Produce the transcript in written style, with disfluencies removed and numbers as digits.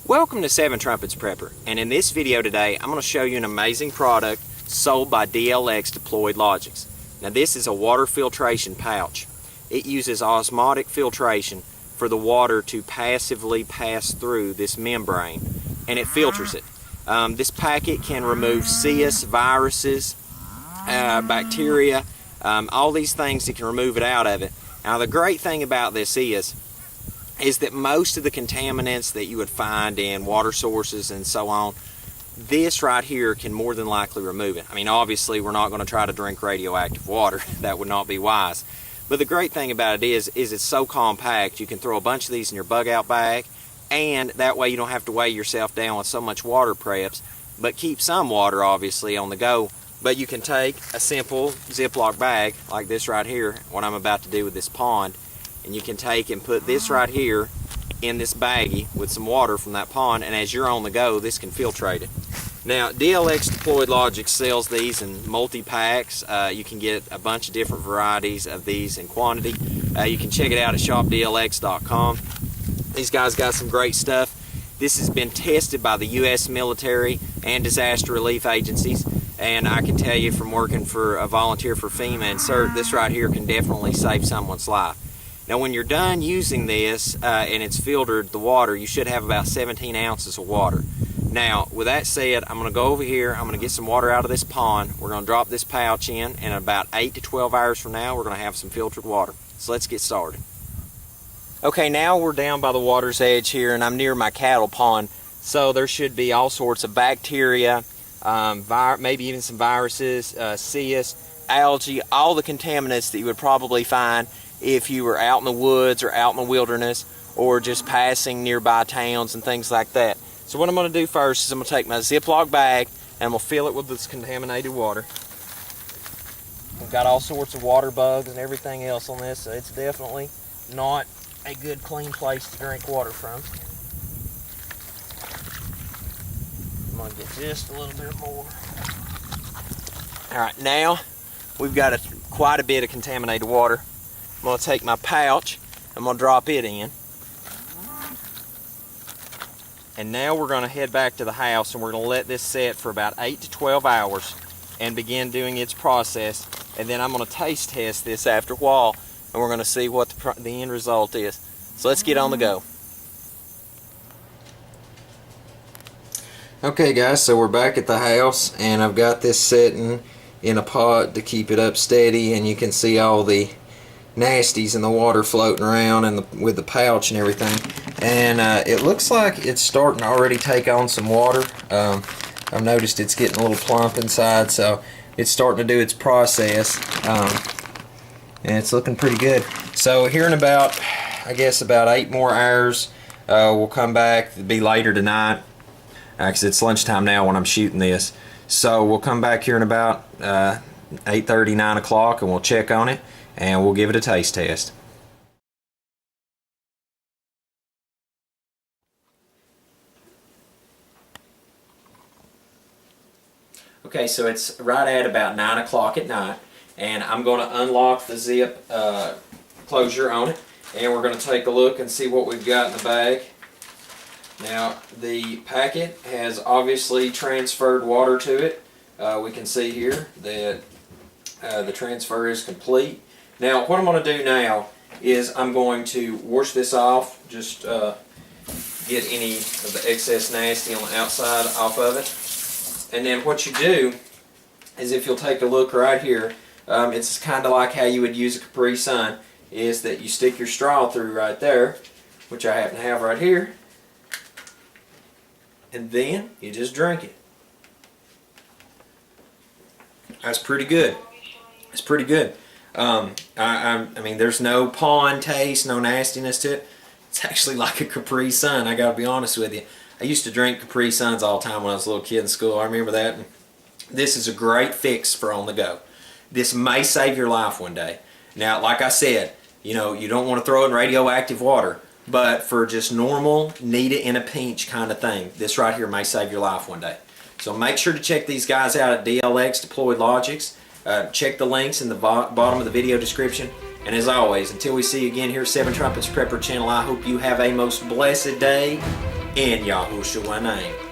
Welcome to Seven Trumpets Prepper, and in this video today I'm going to show you an amazing product sold by DLX Deployed Logics. Now this is a water filtration pouch. It uses osmotic filtration for the water to passively pass through this membrane, and it filters it. This packet can remove CS, viruses, bacteria, all these things that can remove it out of it. Now the great thing about this is that most of the contaminants that you would find in water sources and so on, this right here can more than likely remove it. I mean, obviously we're not going to try to drink radioactive water. That would not be wise. But the great thing about it is it's so compact. You can throw a bunch of these in your bug out bag, and that way you don't have to weigh yourself down with so much water preps, but keep some water obviously on the go. But you can take a simple Ziploc bag like this right here, what I'm about to do with this pond, and you can take and put this right here in this baggie with some water from that pond, and as you're on the go, this can filtrate it. Now, DLX Deployed Logics sells these in multi-packs. You can get a bunch of different varieties of these in quantity. You can check it out at shopdlx.com. These guys got some great stuff. This has been tested by the U.S. military and disaster relief agencies, and I can tell you from working for a volunteer for FEMA and CERT, this right here can definitely save someone's life. Now when you're done using this and it's filtered the water, you should have about 17 ounces of water. Now with that said, I'm going to go over here, I'm going to get some water out of this pond, we're going to drop this pouch in, and about 8 to 12 hours from now we're going to have some filtered water. So let's get started. Okay, now we're down by the water's edge here, and I'm near my cattle pond, so there should be all sorts of bacteria, maybe even some viruses, CS, algae, all the contaminants that you would probably find if you were out in the woods or out in the wilderness or just passing nearby towns and things like that. So what I'm going to do first is I'm going to take my Ziploc bag and I'm going to fill it with this contaminated water. We've got all sorts of water bugs and everything else on this, so it's definitely not a good clean place to drink water from. I'm going to get just a little bit more. Alright, now we've got quite a bit of contaminated water. I'm going to take my pouch, I'm going to drop it in, and now we're going to head back to the house and we're going to let this set for about 8 to 12 hours and begin doing its process, and then I'm going to taste test this after a while and we're going to see what the end result is. So let's get on the go. Okay guys, so we're back at the house and I've got this sitting in a pot to keep it up steady, and you can see all the nasties in the water floating around and with the pouch and everything, and it looks like it's starting to already take on some water. I've noticed it's getting a little plump inside, so it's starting to do its process, and it's looking pretty good. So here in about, I guess about 8 more hours, we'll come back. It'll be later tonight because it's lunchtime now when I'm shooting this, so we'll come back here in about 8:30, 9 o'clock, and we'll check on it and we'll give it a taste test. Okay, so it's right at about 9 o'clock at night, and I'm going to unlock the zip closure on it, and we're going to take a look and see what we've got in the bag. Now the packet has obviously transferred water to it. We can see here that the transfer is complete. Now what I'm going to do now is I'm going to wash this off, just get any of the excess nasty on the outside off of it. And then what you do is, if you'll take a look right here, it's kind of like how you would use a Capri Sun, is that you stick your straw through right there, which I happen to have right here, and then you just drink it. That's pretty good. It's pretty good. I mean, there's no pond taste, no nastiness to it. It's actually like a Capri Sun, I gotta be honest with you. I used to drink Capri Suns all the time when I was a little kid in school. I remember that. This is a great fix for on the go. This may save your life one day. Now, like I said, you know, you don't want to throw in radioactive water, but for just normal, need it in a pinch kind of thing, this right here may save your life one day. So make sure to check these guys out at DLX Deployed Logics. Check the links in the bottom of the video description. And as always, until we see you again here at Seven Trumpets Prepper Channel, I hope you have a most blessed day in Yahushua's name.